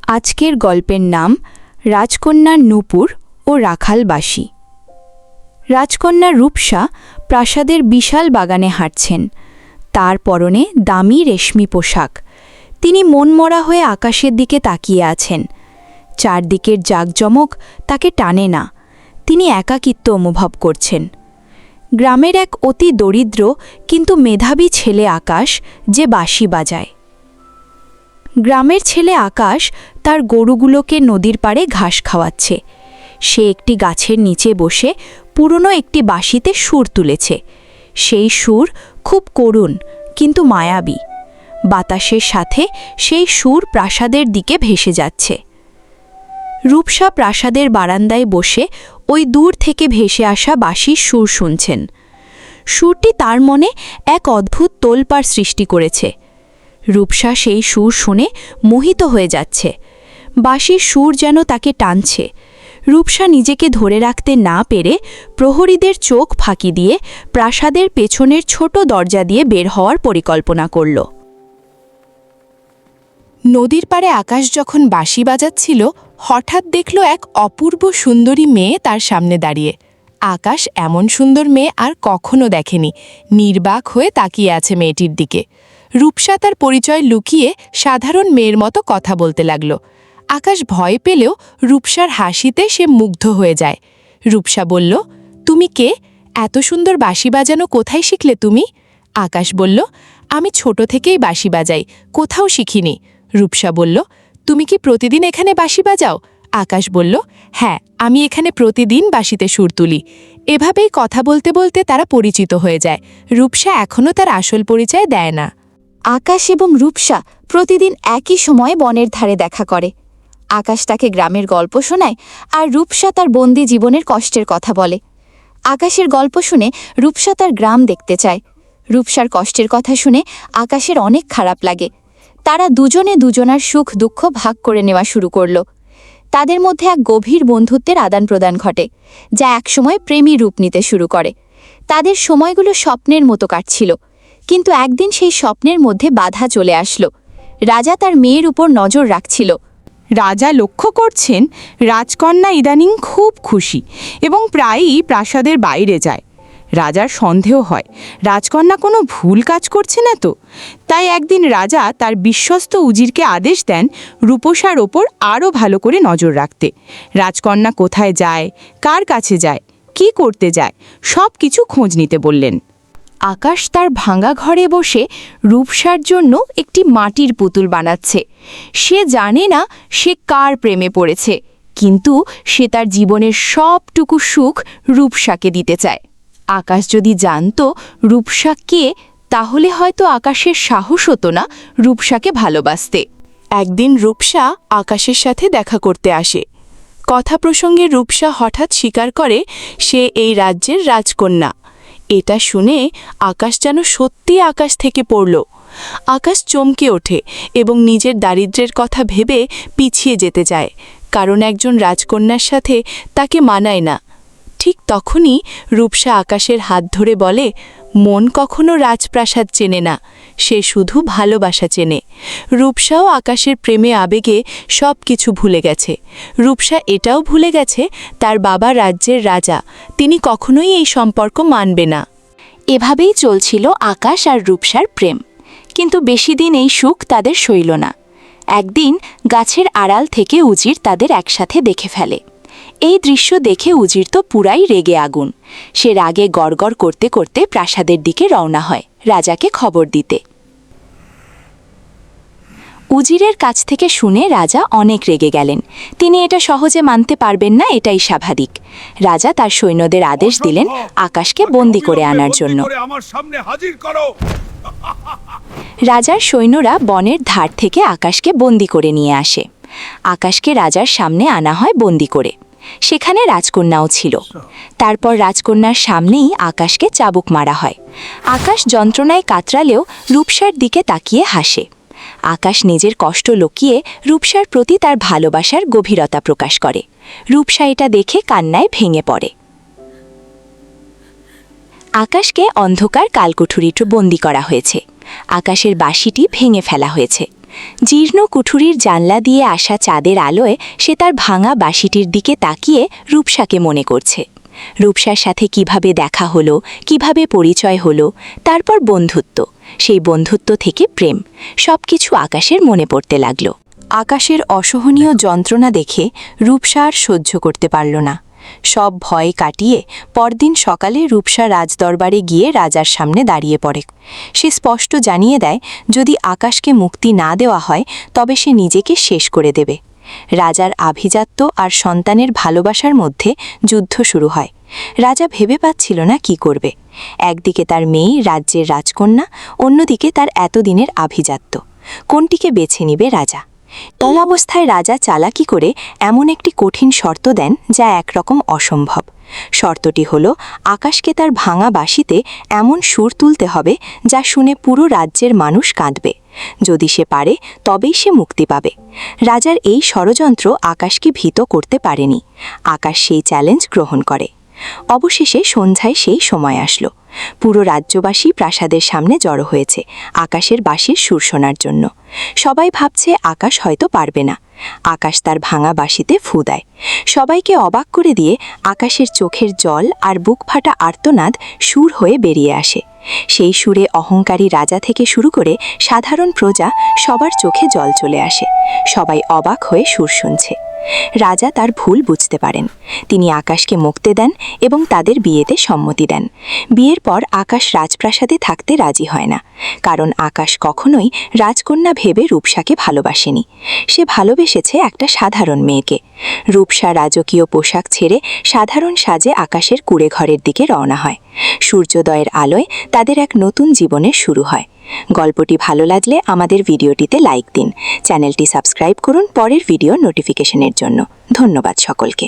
আজকের গল্পের নাম রাজকন্যার নূপুর ও রাখালবাসী। রাজকন্যা রূপসা প্রাসাদের বিশাল বাগানে হাঁটছেন। তার পরনে দামি রেশমি পোশাক। তিনি মনমরা হয়ে আকাশের দিকে তাকিয়ে আছেন। চারদিকের জাঁকজমক তাকে টানে না। তিনি একাকিত্ব অনুভব করছেন। গ্রামের এক অতি দরিদ্র কিন্তু মেধাবী ছেলে আকাশ যে বাঁশি বাজায়। গ্রামের ছেলে আকাশ তার গরুগুলোকে নদীর পাড়ে ঘাস খাওয়াচ্ছে। সে একটি গাছের নিচে বসে পুরনো একটি বাঁশিতে সুর তুলেছে। সেই সুর খুব করুণ কিন্তু মায়াবী। বাতাসের সাথে সেই সুর প্রাসাদের দিকে ভেসে যাচ্ছে। রূপসা প্রাসাদের বারান্দায় বসে ওই দূর থেকে ভেসে আসা বাঁশির সুর শুনছেন। সুরটি তার মনে এক অদ্ভুত তোলপাড় সৃষ্টি করেছে। রূপসা সেই সুর শুনে মোহিত হয়ে যাচ্ছে। বাঁশির সুর যেন তাকে টানছে। রূপসা নিজেকে ধরে রাখতে না পেরে প্রহরীদের চোখ ফাঁকি দিয়ে প্রাসাদের পেছনের ছোট দরজা দিয়ে বের হওয়ার পরিকল্পনা করল। নদীর পাড়ে আকাশ যখন বাঁশি বাজাচ্ছিল, হঠাৎ দেখল এক অপূর্ব সুন্দরী মেয়ে তার সামনে দাঁড়িয়ে। আকাশ এমন সুন্দর মেয়ে আর কখনো দেখেনি। নির্বাক হয়ে তাকিয়ে আছে মেয়েটির দিকে। রূপসা তার পরিচয় লুকিয়ে সাধারণ মেয়ের মতো কথা বলতে লাগল। আকাশ ভয় পেলেও রূপসার হাসিতে সে মুগ্ধ হয়ে যায়। রূপসা বলল, তুমি কে? এত সুন্দর বাঁশি বাজানো কোথায় শিখলে তুমি? আকাশ বলল, আমি ছোট থেকেই বাঁশি বাজাই, কোথাও শিখিনি। রূপসা বলল, তুমি কি প্রতিদিন এখানে বাঁশি বাজাও? আকাশ বলল, হ্যাঁ, আমি এখানে প্রতিদিন বাঁশিতে সুর তুলি। এভাবেই কথা বলতে বলতে তারা পরিচিত হয়ে যায়। রূপসা এখনও তার আসল পরিচয় দেয় না। আকাশ এবং রূপসা প্রতিদিন একই সময়ে বনের ধারে দেখা করে। আকাশ তাকে গ্রামের গল্প শোনায় আর রূপসা তার বন্দি জীবনের কষ্টের কথা বলে। আকাশের গল্প শুনে রূপসা তার গ্রাম দেখতে চায়। রূপসার কষ্টের কথা শুনে আকাশের অনেক খারাপ লাগে। তারা দুজনে দুজনার সুখ দুঃখ ভাগ করে নেওয়া শুরু করল। তাদের মধ্যে এক গভীর বন্ধুত্বের আদান প্রদান ঘটে, যা একসময় প্রেমী রূপ নিতে শুরু করে। তাদের সময়গুলো স্বপ্নের মতো কাটছিল, কিন্তু একদিন সেই স্বপ্নের মধ্যে বাধা চলে আসলো। রাজা তার মেয়ের উপর নজর রাখছিল। রাজা লক্ষ্য করছেন রাজকন্যা ইদানিং খুব খুশি এবং প্রায়ই প্রাসাদের বাইরে যায়। রাজার সন্দেহ হয় রাজকন্যা কোনো ভুল কাজ করছে না তো। তাই একদিন রাজা তার বিশ্বস্ত উজিরকে আদেশ দেন রূপসার ওপর আরও ভালো করে নজর রাখতে। রাজকন্যা কোথায় যায়, কার কাছে যায়, কি করতে যায়, সব কিছু খোঁজ নিতে বললেন। আকাশ তার ভাঙা ঘরে বসে রূপসার জন্য একটি মাটির পুতুল বানাচ্ছে। সে জানে না সে কার প্রেমে পড়েছে, কিন্তু সে তার জীবনের সবটুকু সুখ রূপসাকে দিতে চায়। আকাশ যদি জানত রূপসা কে, তাহলে হয়তো আকাশের সাহস হতো না রূপসাকে ভালোবাসতে। একদিন রূপসা আকাশের সাথে দেখা করতে আসে। কথা প্রসঙ্গে রূপসা হঠাৎ স্বীকার করে সে এই রাজ্যের রাজকন্যা। এটা শুনে আকাশ যেন সত্যি আকাশ থেকে পড়ল। আকাশ চমকে ওঠে এবং নিজের দারিদ্র্যের কথা ভেবে পিছিয়ে যেতে যায়, কারণ একজন রাজকন্যার সাথে তাকে মানায় না। ঠিক তখনই রূপসা আকাশের হাত ধরে বলে, মন কখনো রাজপ্রাসাদ চেনে না, সে শুধু ভালোবাসা চেনে। রূপসাও আকাশের প্রেমে আবেগে সব কিছু ভুলে গেছে। রূপসা এটাও ভুলে গেছে তার বাবা রাজ্যের রাজা, তিনি কখনোই এই সম্পর্ক মানবে না। এভাবেই চলছিল আকাশ আর রূপসার প্রেম, কিন্তু বেশি দিন এই সুখ তাদের সইল না। একদিন গাছের আড়াল থেকে উজির তাদের একসাথে দেখে ফেলে। এই দৃশ্য দেখে উজির তো পুরাই রেগে আগুন। সে রাগে গড়গড় করতে করতে প্রাসাদের দিকে রওনা হয় রাজাকে খবর দিতে। উজিরের কাছ থেকে শুনে রাজা অনেক রেগে গেলেন। তিনি এটা সহজে মানতে পারবেন না, এটাই স্বাভাবিক। রাজা তার সৈন্যদের আদেশ দিলেন আকাশকে বন্দী করে আনার জন্য। রাজার সৈন্যরা বনের ধার থেকে আকাশকে বন্দী করে নিয়ে আসে। আকাশকে রাজার সামনে আনা হয় বন্দী করে। সেখানে রাজকন্যাও ছিল। তারপর রাজকন্যার সামনেই আকাশকে চাবুক মারা হয়। আকাশ যন্ত্রণায় কাতরালেও রূপসার দিকে তাকিয়ে হাসে। আকাশ নিজের কষ্ট লুকিয়ে রূপসার প্রতি তার ভালোবাসার গভীরতা প্রকাশ করে। রূপসা এটা দেখে কান্নায় ভেঙে পড়ে। আকাশকে অন্ধকার কালকুঠুরিতে বন্দী করা হয়েছে। আকাশের বাঁশিটি ভেঙে ফেলা হয়েছে। জীর্ণ কুঠুরির জানলা দিয়ে আসা চাঁদের আলোয় সে তার ভাঙা বাঁশিটির দিকে তাকিয়ে রূপসাকে মনে করছে। রূপসার সাথে কিভাবে দেখা হলো, কিভাবে পরিচয় হলো, তারপর বন্ধুত্ব, সেই বন্ধুত্ব থেকে প্রেম, সবকিছু আকাশের মনে পড়তে লাগল। আকাশের অসহনীয় যন্ত্রণা দেখে রূপসা আর সহ্য করতে পারল না। সব ভয় কাটিয়ে পরদিন সকালে রূপসা রাজদরবারে গিয়ে রাজার সামনে দাঁড়িয়ে পড়ে। সে স্পষ্ট জানিয়ে দেয়, যদি আকাশকে মুক্তি না দেওয়া হয় তবে সে নিজেকে শেষ করে দেবে। রাজার আভিজাত্য আর সন্তানের ভালোবাসার মধ্যে যুদ্ধ শুরু হয়। রাজা ভেবে পাচ্ছিল না কি করবে। একদিকে তার মেয়ে রাজ্যের রাজকন্যা, অন্যদিকে তার এতদিনের আভিজাত্য। কোনটিকে বেছে নিবে রাজা? এই অবস্থায় রাজা চালাকি করে এমন একটি কঠিন শর্ত দেন যা একরকম অসম্ভব। শর্তটি হল, আকাশকে তার ভাঙা বাঁশিতে এমন সুর তুলতে হবে যা শুনে পুরো রাজ্যের মানুষ কাঁদবে। যদি সে পারে তবেই সে মুক্তি পাবে। রাজার এই ষড়যন্ত্র আকাশকে ভীত করতে পারেনি। আকাশ সেই চ্যালেঞ্জ গ্রহণ করে। অবশেষে সন্ধ্যায় সেই সময় আসলো। পুরো রাজ্যবাসী প্রাসাদের সামনে জড়ো হয়েছে আকাশের বাঁশির সুর শোনার জন্য। সবাই ভাবছে আকাশ হয়তো পারবে না। আকাশ তার ভাঙা বাঁশিতে ফু দেয়। সবাইকে অবাক করে দিয়ে আকাশের চোখের জল আর বুক ফাটা আর্তনাদ সুর হয়ে বেরিয়ে আসে। সেই সুরে অহংকারী রাজা থেকে শুরু করে সাধারণ প্রজা সবার চোখে জল চলে আসে। সবাই অবাক হয়ে সুর শুনছে। রাজা তার ভুল বুঝতে পারেন। তিনি আকাশকে মুক্তি দেন এবং তাদের বিয়েতে সম্মতি দেন। বিয়ের পর আকাশ রাজপ্রাসাদে থাকতে রাজি হয় না, কারণ আকাশ কখনোই রাজকন্যা ভেবে রূপসাকে ভালোবাসেনি। সে ভালোবেসেছে একটা সাধারণ মেয়েকে। রূপসা রাজকীয় পোশাক ছেড়ে সাধারণ সাজে আকাশের কুঁড়ে ঘরের দিকে রওনা হয়। সূর্যোদয়ের আলোয় তাদের এক নতুন জীবনের শুরু হয়। গল্পটি ভালো লাগলে আমাদের ভিডিওটিতে লাইক দিন, চ্যানেলটি সাবস্ক্রাইব করুন পরের ভিডিও নোটিফিকেশনের জন্য। ধন্যবাদ সকলকে।